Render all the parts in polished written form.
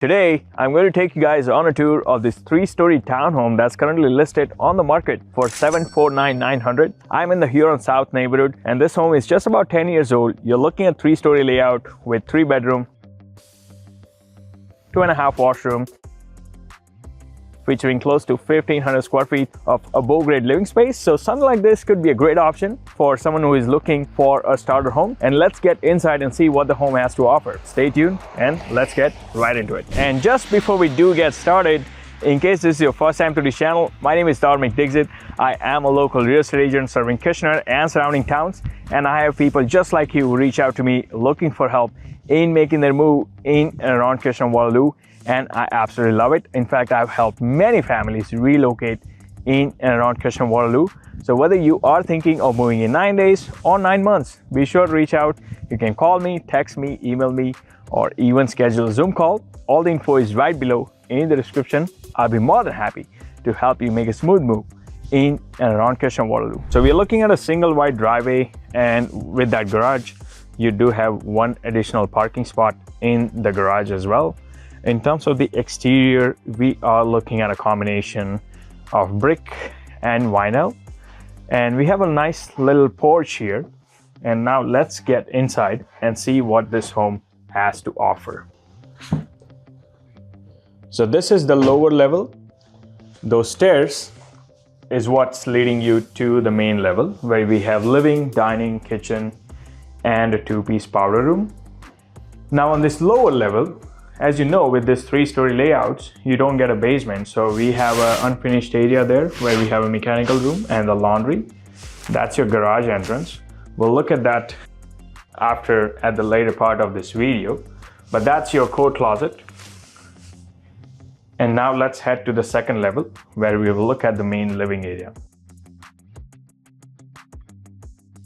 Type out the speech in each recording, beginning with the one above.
Today, I'm going to take you guys on a tour of this 3-story townhome that's currently listed on the market for $749,900. I'm in the Huron South neighborhood, and this home is just about 10 years old. You're looking at 3-story layout with 3 bedroom, 2.5 washroom, featuring close to 1,500 square feet of above-grade living space. So something like this could be a great option for someone who is looking for a starter home. And let's get inside and see what the home has to offer. Stay tuned and let's get right into it. And just before we do get started, in case this is your first time to the channel, my name is Dharmik Dixit. I am a local real estate agent serving Kitchener and surrounding towns, and I have people just like you who reach out to me looking for help in making their move in and around Kitchener-Waterloo. And I absolutely love it. In fact, I've helped many families relocate in and around Kitchener-Waterloo. So whether you are thinking of moving in 9 days or 9 months, be sure to reach out. You can call me, text me, email me, or even schedule a Zoom call. All the info is right below in the description. I'll be more than happy to help you make a smooth move in and around Kitchener-Waterloo. So we're looking at a single wide driveway, and with that garage, you do have one additional parking spot in the garage as well. In terms of the exterior, we are looking at a combination of brick and vinyl. And we have a nice little porch here. And now let's get inside and see what this home has to offer. So this is the lower level. Those stairs is what's leading you to the main level, where we have living, dining, kitchen, and a 2-piece powder room. Now on this lower level, as you know, with this 3-story layouts, you don't get a basement. So we have an unfinished area there where we have a mechanical room and the laundry. That's your garage entrance. We'll look at that at the later part of this video. But that's your coat closet. And now let's head to the second level where we will look at the main living area.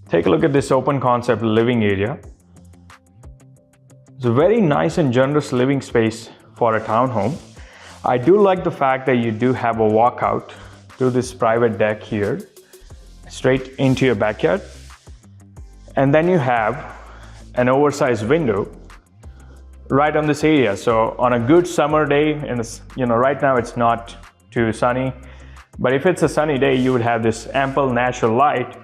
Take a look at this open concept living area. It's a very nice and generous living space for a townhome. I do like the fact that you do have a walkout to this private deck here, straight into your backyard. And then you have an oversized window right on this area. So on a good summer day, and right now it's not too sunny, but if it's a sunny day, you would have this ample natural light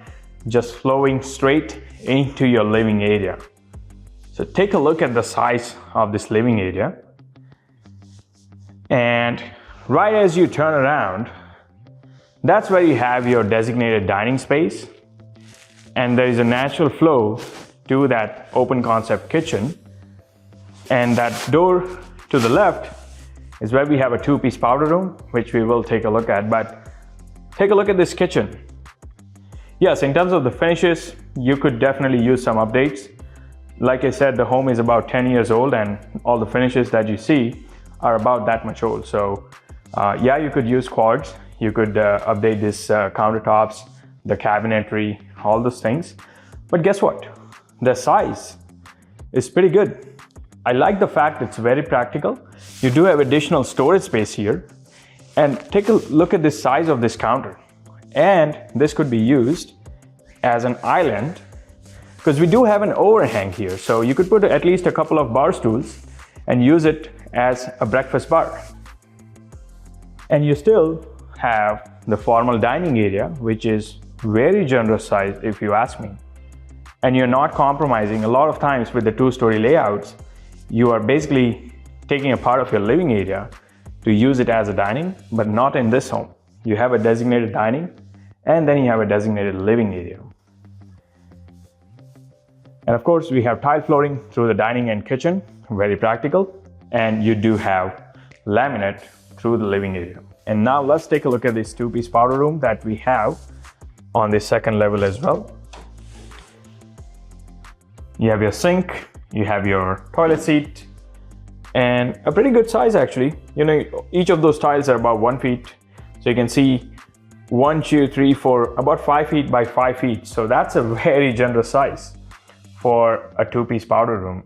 just flowing straight into your living area. So take a look at the size of this living area. And right as you turn around, that's where you have your designated dining space. And there is a natural flow to that open concept kitchen. And that door to the left is where we have a 2-piece powder room, which we will take a look at. But take a look at this kitchen. Yes, in terms of the finishes, you could definitely use some updates. Like I said, the home is about 10 years old, and all the finishes that you see are about that much old. So yeah, you could use quartz. You could update this countertops, the cabinetry, all those things. But guess what? The size is pretty good. I like the fact it's very practical. You do have additional storage space here. And take a look at the size of this counter. And this could be used as an island, because we do have an overhang here. So you could put at least a couple of bar stools and use it as a breakfast bar. And you still have the formal dining area, which is very generous size if you ask me. And you're not compromising. A lot of times with the 2-story layouts, you are basically taking a part of your living area to use it as a dining, but not in this home. You have a designated dining, and then you have a designated living area. And of course, we have tile flooring through the dining and kitchen, very practical. And you do have laminate through the living area. And now let's take a look at this 2-piece powder room that we have on the second level as well. You have your sink, you have your toilet seat, and a pretty good size actually. Each of those tiles are about 1 feet. So you can see 1, 2, 3, 4, about 5 feet by 5 feet. So that's a very generous size for a 2-piece powder room.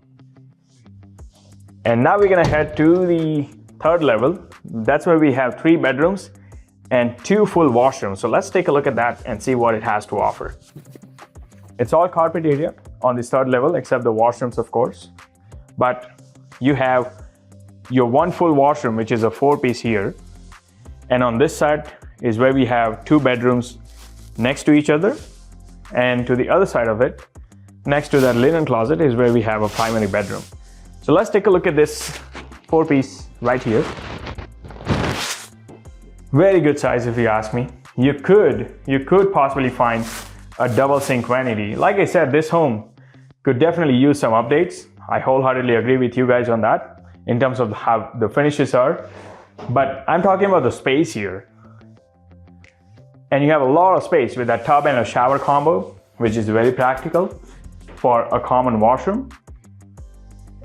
And now we're gonna head to the third level. That's where we have 3 bedrooms and 2 full washrooms. So let's take a look at that and see what it has to offer. It's all carpet area on this third level, except the washrooms, of course. But you have your one full washroom, which is a 4-piece here. And on this side is where we have 2 bedrooms next to each other. And to the other side of it, next to that linen closet, is where we have a primary bedroom. So let's take a look at this 4-piece right here. Very good size if you ask me. You could possibly find a double sink vanity. Like I said, this home could definitely use some updates. I wholeheartedly agree with you guys on that in terms of how the finishes are. But I'm talking about the space here. And you have a lot of space with that tub and a shower combo, which is very practical for a common washroom.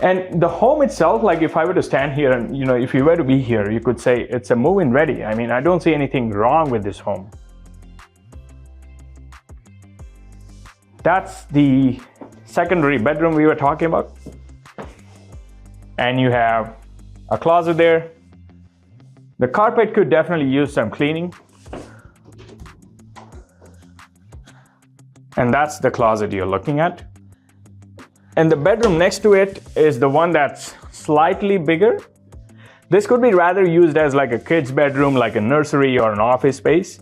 And the home itself, like if I were to stand here and, if you were to be here, you could say it's a move-in ready. I mean, I don't see anything wrong with this home. That's the secondary bedroom we were talking about. And you have a closet there. The carpet could definitely use some cleaning. And that's the closet you're looking at. And the bedroom next to it is the one that's slightly bigger. This could be rather used as like a kid's bedroom, like a nursery or an office space.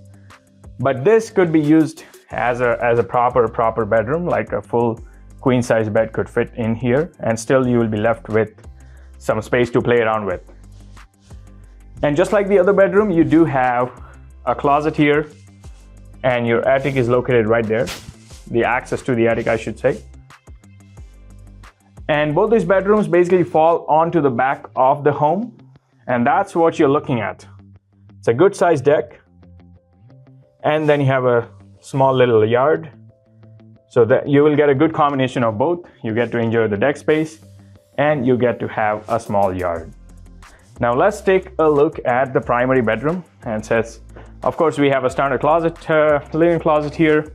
But this could be used as a proper bedroom, like a full queen size bed could fit in here, and still you will be left with some space to play around with. And just like the other bedroom, you do have a closet here, and your attic is located right there. The access to the attic, I should say. And both these bedrooms basically fall onto the back of the home, and that's what you're looking at. It's a good sized deck, and then you have a small little yard, so that you will get a good combination of both. You get to enjoy the deck space, and you get to have a small yard. Now let's take a look at the primary bedroom. And says, of course, we have a standard closet, linen closet here,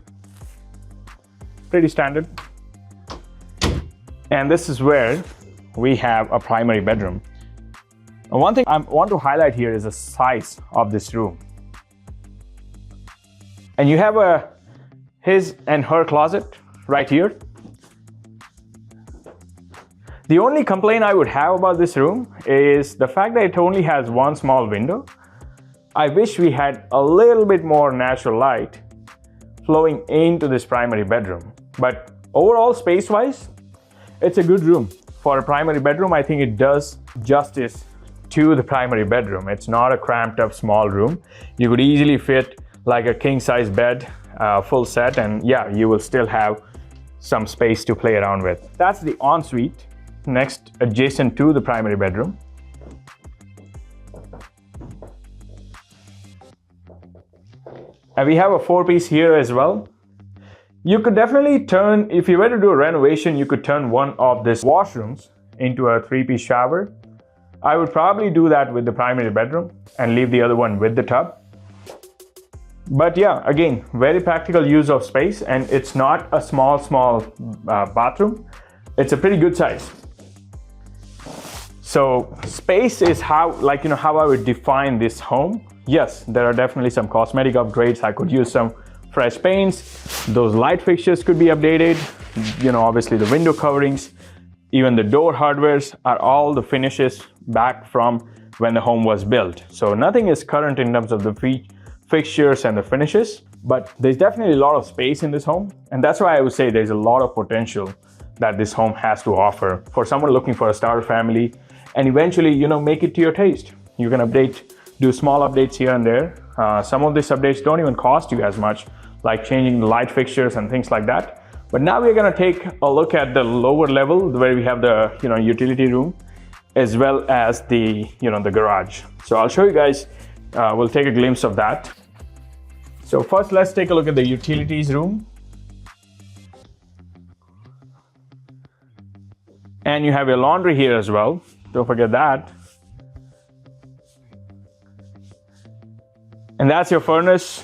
pretty standard. And this is where we have a primary bedroom. And one thing I want to highlight here is the size of this room. And you have his and her closet right here. The only complaint I would have about this room is the fact that it only has one small window. I wish we had a little bit more natural light flowing into this primary bedroom. But overall, space-wise, it's a good room. For a primary bedroom, I think it does justice to the primary bedroom. It's not a cramped up small room. You could easily fit like a king-size bed, full set, and yeah, you will still have some space to play around with. That's the ensuite, next adjacent to the primary bedroom. And we have a 4-piece here as well. You could definitely turn, if you were to do a renovation, you could turn one of these washrooms into a 3-piece shower. I would probably do that with the primary bedroom and leave the other one with the tub. But yeah, again, very practical use of space, and it's not a small bathroom. It's a pretty good size. So space is how I would define this home. Yes, there are definitely some cosmetic upgrades. I could use some fresh paints. Those light fixtures could be updated. Obviously the window coverings, even the door hardwares are all the finishes back from when the home was built. So nothing is current in terms of the fixtures and the finishes, but there's definitely a lot of space in this home. And that's why I would say there's a lot of potential that this home has to offer for someone looking for a starter family and eventually, make it to your taste. You can do small updates here and there. Some of these updates don't even cost you as much, like changing the light fixtures and things like that. But now we're gonna take a look at the lower level where we have the utility room as well as the the garage. So I'll show you guys, we'll take a glimpse of that. So first let's take a look at the utilities room. And you have your laundry here as well. Don't forget that. And that's your furnace,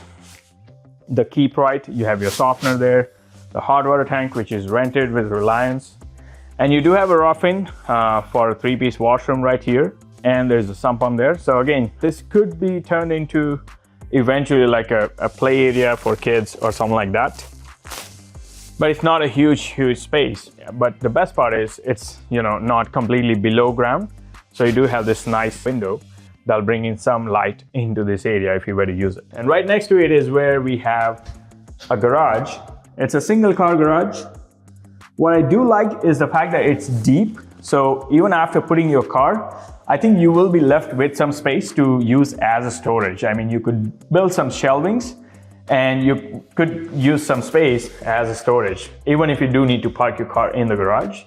the keep right. You have your softener there, the hot water tank, which is rented with Reliance. And you do have a rough-in for a 3-piece washroom right here. And there's a sump pump there. So again, this could be turned into eventually like a play area for kids or something like that. But it's not a huge space. But the best part is it's not completely below ground. So you do have this nice window that'll bring in some light into this area if you were to use it. And right next to it is where we have a garage. It's a single car garage. What I do like is the fact that it's deep. So even after putting your car, I think you will be left with some space to use as a storage. I mean, you could build some shelvings and you could use some space as a storage, even if you do need to park your car in the garage.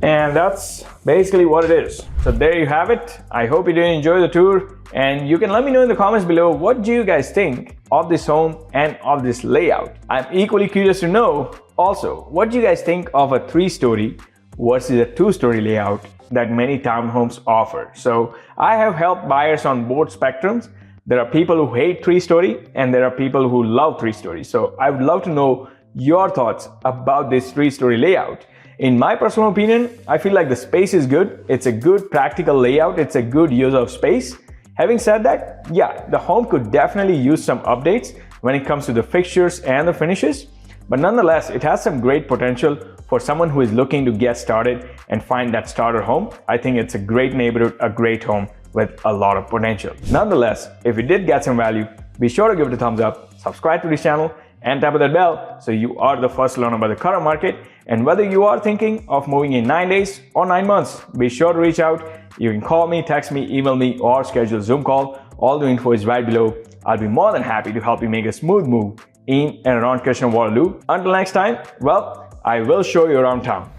And that's basically what it is. So there you have it. I hope you did enjoy the tour, and you can let me know in the comments below, what do you guys think of this home and of this layout? I'm equally curious to know also, what do you guys think of a 3-story versus a 2-story layout that many townhomes offer? So I have helped buyers on both spectrums. There are people who hate 3-story and there are people who love 3-story. So I would love to know your thoughts about this 3-story layout. In my personal opinion, I feel like the space is good. It's a good practical layout. It's a good use of space. Having said that, yeah, the home could definitely use some updates when it comes to the fixtures and the finishes. But nonetheless, it has some great potential for someone who is looking to get started and find that starter home. I think it's a great neighborhood, a great home with a lot of potential. Nonetheless, if you did get some value, be sure to give it a thumbs up, subscribe to this channel, and tap on that bell so you are the first to learn about the current market. And whether you are thinking of moving in 9 days or 9 months, be sure to reach out. You can call me, text me, email me, or schedule a Zoom call. All the info is right below. I'll be more than happy to help you make a smooth move in and around Kitchener-Waterloo. Until next time, well, I will show you around town.